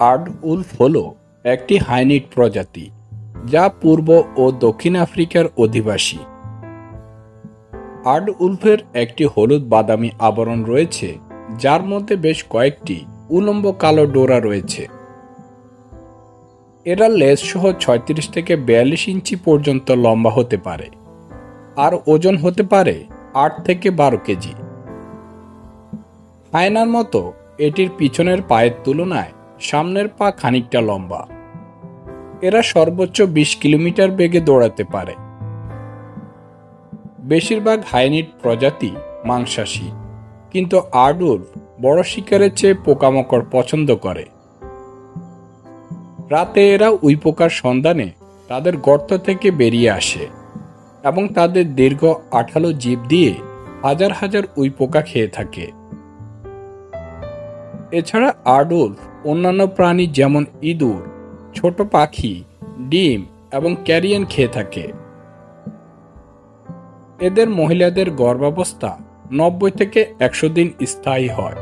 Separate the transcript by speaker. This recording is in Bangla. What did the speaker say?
Speaker 1: আর্ড উলফ হল একটি হাইনিড প্রজাতি যা পূর্ব ও দক্ষিণ আফ্রিকার অধিবাসী। আর্ড উলফের একটি হলুদ বাদামি আবরণ রয়েছে, যার মধ্যে বেশ কয়েকটি উলম্ব কালো ডোরা রয়েছে। এরা লেজ সহ ৩৬ থেকে ৪২ ইঞ্চি পর্যন্ত লম্বা হতে পারে আর ওজন হতে পারে ৮ থেকে ১২ কেজি। হায়নার মতো এটির পিছনের পায়ের তুলনায় সামনের পা খানিকটা লম্বা। এরা সর্বোচ্চ ২০ কিলোমিটার বেগে দৌড়াতে পারে। বেশিরভাগ হাইনিড প্রজাতি মাংসাশী, কিন্তু আর্ড উলফ বড় শিকারের চেয়ে পোকামাকড় পছন্দ করে। রাতে এরা উইপোকার সন্ধানে তাদের গর্ত থেকে বেরিয়ে আসে এবং তাদের দীর্ঘ আঠালো জিভ দিয়ে হাজার হাজার উইপোকা খেয়ে থাকে। এছাড়া আর্ড উলফ অন্যান্য প্রাণী যেমন ইঁদুর, ছোট পাখি, ডিম এবং ক্যারিয়ান খেয়ে থাকে। এদের মহিলাদের গর্ভাবস্থা ৯০ থেকে ১০০ দিন স্থায়ী হয়।